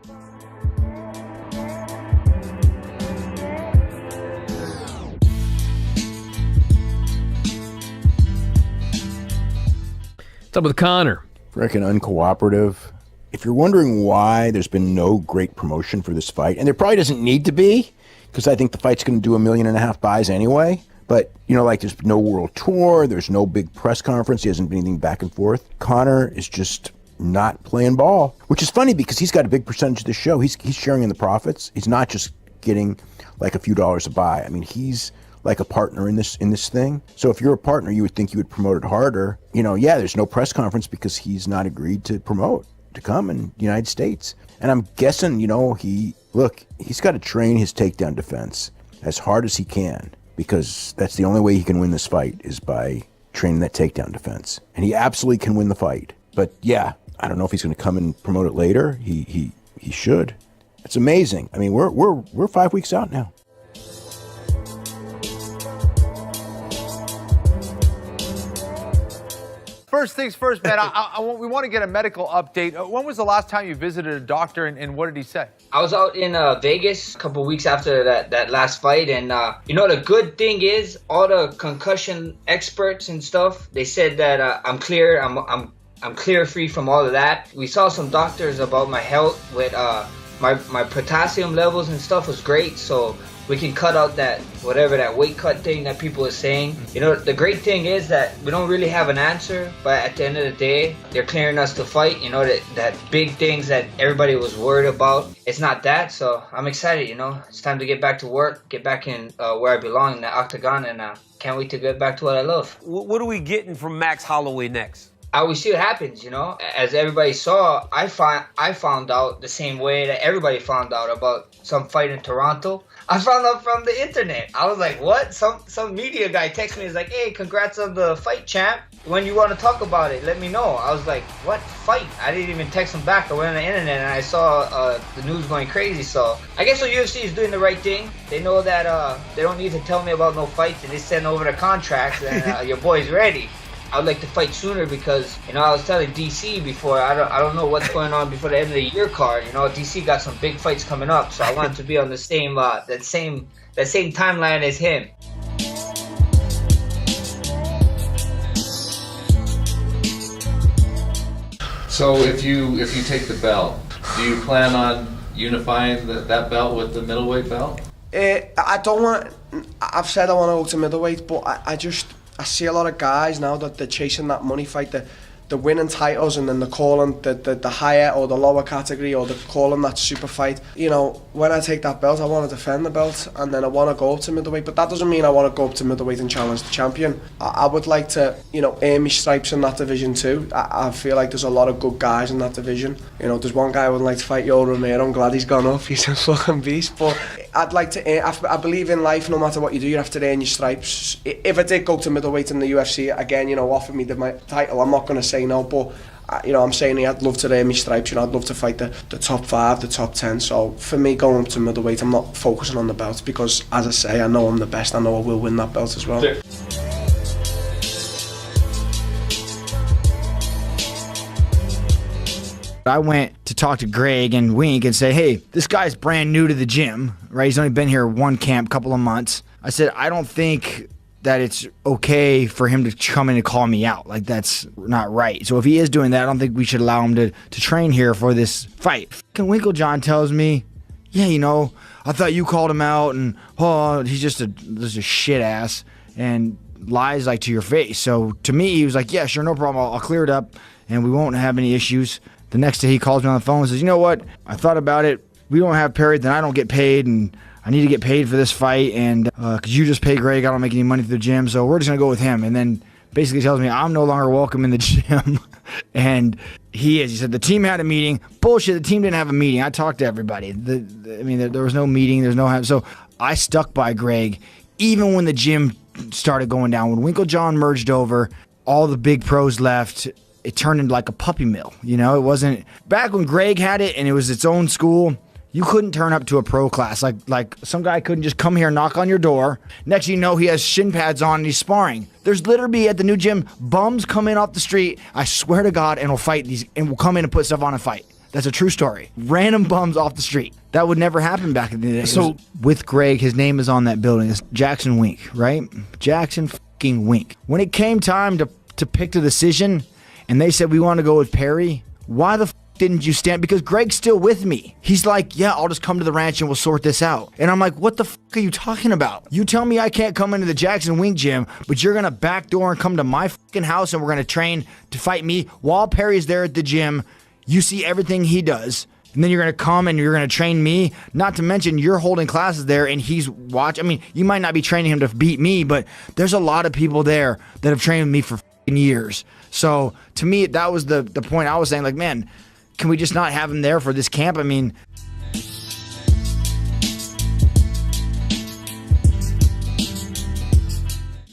What's up with Conor? Freaking uncooperative. If you're wondering why there's been no great promotion for this fight, and there probably doesn't need to be, because I think the fight's going to do 1.5 million buys anyway. But, like there's no world tour, there's no big press conference, he hasn't been anything back and forth. Conor is just not playing ball, which is funny because he's got a big percentage of the show. He's sharing in the profits. He's not just getting like a few dollars a buy. I mean, he's like a partner in this thing. So if you're a partner, you would think you would promote it harder. There's no press conference because he's not agreed to come in the United States. And I'm guessing, he's got to train his takedown defense as hard as he can, because that's the only way he can win this fight is by training that takedown defense. And he absolutely can win the fight. But yeah, I don't know if he's going to come and promote it later. He should. It's amazing. I mean, we're 5 weeks out now. First things first, man, we want to get a medical update. When was the last time you visited a doctor, and what did he say? I was out in Vegas a couple weeks after that last fight, and the good thing is all the concussion experts and stuff, they said that I'm clear. I'm clear free from all of that. We saw some doctors about my health with my potassium levels and stuff was great, so we can cut out that weight cut thing that people are saying. The great thing is that we don't really have an answer, but at the end of the day, they're clearing us to fight. That big things that everybody was worried about, it's not that. So I'm excited. It's time to get back to work, get back in where I belong in the octagon, and can't wait to get back to what I love. What are we getting from Max Holloway next? We see what happens, As everybody saw, I found out the same way that everybody found out about some fight in Toronto. I found out from the internet. I was like, what? Some media guy texted me. He's like, hey, congrats on the fight, champ. When you want to talk about it, let me know. I was like, what fight? I didn't even text him back. I went on the internet and I saw the news going crazy. So I guess the UFC is doing the right thing. They know that they don't need to tell me about no fights. They just send over the contracts and your boy's ready. I would like to fight sooner because, I was telling DC before, I don't know what's going on before the end of the year card. DC got some big fights coming up, so I wanted to be on the same that same timeline as him. So if you take the belt, do you plan on unifying that belt with the middleweight belt? I've said I want to go to middleweight, but I see a lot of guys now that they're chasing that money fight, the winning titles, and then they're calling the higher or the lower category, or they're calling that super fight. When I take that belt, I want to defend the belt, and then I want to go up to middleweight. But that doesn't mean I want to go up to middleweight and challenge the champion. I would like to, earn my stripes in that division too. I feel like there's a lot of good guys in that division. There's one guy I would like to fight, Yoel Romero. I'm glad he's gone up. He's a fucking beast. But I'd like to. I believe in life, no matter what you do, you have to earn your stripes. If I did go to middleweight in the UFC again, offer me my title, I'm not going to say no. But I'm saying I'd love to earn my stripes. I'd love to fight the top 5, the top 10. So for me, going up to middleweight, I'm not focusing on the belt because, as I say, I know I'm the best. I know I will win that belt as well. I went to talk to Greg and Wink and say, hey, this guy's brand new to the gym, right? He's only been here one camp, couple of months. I said, I don't think that it's okay for him to come in and call me out. Like, that's not right. So if he is doing that, I don't think we should allow him to train here for this fight. And Winklejohn tells me, yeah, I thought you called him out, and he's just a shit ass and lies like to your face. So to me, he was like, yeah, sure, no problem. I'll clear it up and we won't have any issues. The next day he calls me on the phone and says, you know what? I thought about it. We don't have Perry, then I don't get paid, and I need to get paid for this fight, and because you just pay Greg, I don't make any money through the gym, so we're just going to go with him. And then basically tells me I'm no longer welcome in the gym. And he is. He said the team had a meeting. Bullshit, the team didn't have a meeting. I talked to everybody. There was no meeting. There's no... So I stuck by Greg, even when the gym started going down. When Winklejohn merged over, all the big pros left. It turned into like a puppy mill. It wasn't... Back when Greg had it and it was its own school... You couldn't turn up to a pro class. Like some guy couldn't just come here and knock on your door. Next thing you know, he has shin pads on and he's sparring. There's literally at the new gym, bums come in off the street, I swear to God, and will fight these, and will come in and put stuff on and fight. That's a true story. Random bums off the street. That would never happen back in the day. So with Greg, his name is on that building. It's JacksonWink, right? JacksonWink. When it came time to pick the decision, and they said we want to go with Perry, why the didn't you stand? Because Greg's still with me. He's like, yeah, I'll just come to the ranch and we'll sort this out. And I'm like, what the are you talking about? You tell me I can't come into the JacksonWink gym, but you're going to backdoor and come to my house and we're going to train to fight me while Perry's there at the gym. You see everything he does. And then you're going to come and you're going to train me. Not to mention you're holding classes there and he's watching. I mean, you might not be training him to beat me, but there's a lot of people there that have trained me for years. So to me, that was the point I was saying, like, man, can we just not have him there for this camp? I mean,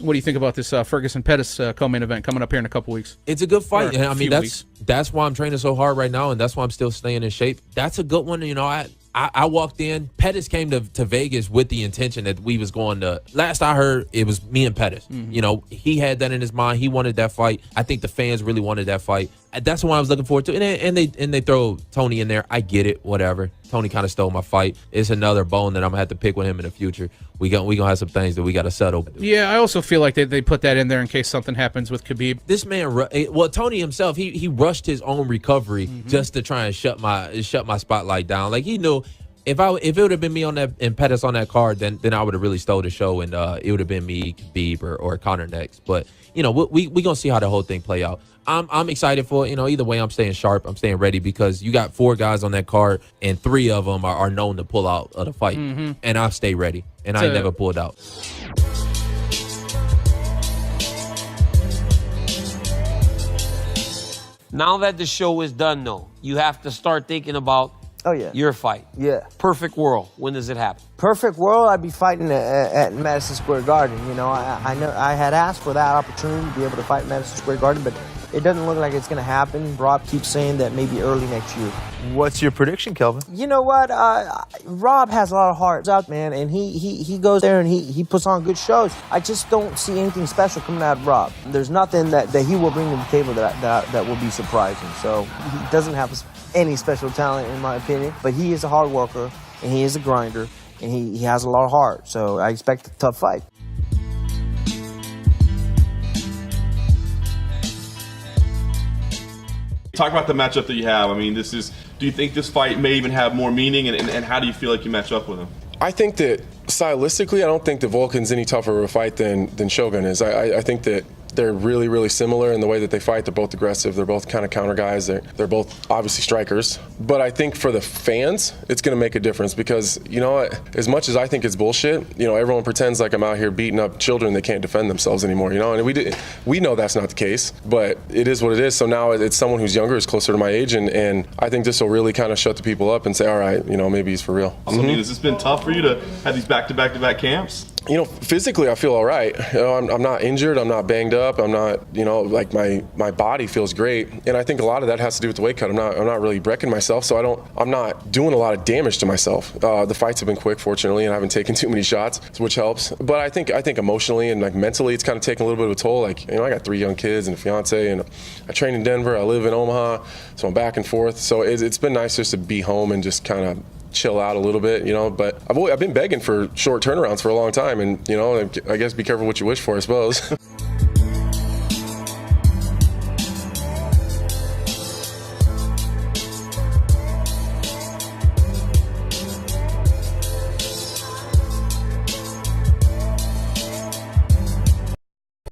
what do you think about this Ferguson Pettis co-main event coming up here in a couple weeks? It's a good fight. Or I mean, that's why I'm training so hard right now, and that's why I'm still staying in shape. That's a good one. You know, I walked in. Pettis came to Vegas with the intention that we was going to. Last I heard, it was me and Pettis. Mm-hmm. You know, he had that in his mind. He wanted that fight. I think the fans really wanted that fight. That's what I was looking forward to. And they throw Tony in there. I get it. Whatever. Tony kind of stole my fight. It's another bone that I'm gonna have to pick with him in the future. We gonna have some things that we got to settle. Yeah, I also feel like they put that in there in case something happens with Khabib. This man, well, Tony himself, he rushed his own recovery just to try and shut my spotlight down. Like he knew. If it would have been me on that and Pettis on that card, then I would have really stole the show, and it would have been me, Khabib, or Conor next. But you know, we gonna see how the whole thing play out. I'm excited for it. You know, either way, I'm staying sharp. I'm staying ready because you got 4 guys on that card, and 3 of them are known to pull out of the fight, and I stay ready, and I never pulled out. Now that the show is done, though, you have to start thinking about your fight. Yeah. Perfect world. When does it happen? Perfect world, I'd be fighting at Madison Square Garden. You know, I know I had asked for that opportunity to be able to fight Madison Square Garden, but it doesn't look like it's going to happen. Rob keeps saying that maybe early next year. What's your prediction, Kelvin? You know what? Rob has a lot of heart out, man, and he goes there and he puts on good shows. I just don't see anything special coming out of Rob. There's nothing that he will bring to the table that will be surprising. So he doesn't have any special talent, in my opinion, but he is a hard worker, and he is a grinder, and he has a lot of heart. So I expect a tough fight. Talk about the matchup that you have. I mean, do you think this fight may even have more meaning, and how do you feel like you match up with him? I think that stylistically, I don't think that Volkan's any tougher of a fight than Shogun is. I think that they're really, really similar in the way that they fight. They're both aggressive. They're both kind of counter guys. They're both obviously strikers. But I think for the fans, it's going to make a difference because, you know, as much as I think it's bullshit, you know, everyone pretends like I'm out here beating up children that can't defend themselves anymore, you know, and we know that's not the case, but it is what it is. So now it's someone who's younger, is closer to my age, and I think this will really kind of shut the people up and say, all right, you know, maybe he's for real. So, I mean, has this been tough for you to have these back-to-back camps? You know, physically I feel all right. You know, I'm not injured. I'm not banged up. I'm not, you know, like my body feels great. And I think a lot of that has to do with the weight cut. I'm not really wrecking myself, so I'm not doing a lot of damage to myself. The fights have been quick, fortunately, and I haven't taken too many shots, which helps. But I think emotionally and like mentally, it's kind of taken a little bit of a toll. Like, you know, I got 3 young kids and a fiance, and I train in Denver. I live in Omaha, so I'm back and forth. So it's been nice just to be home and just kind of chill out a little bit, you know, but I've been begging for short turnarounds for a long time, and, you know, I guess be careful what you wish for, I suppose.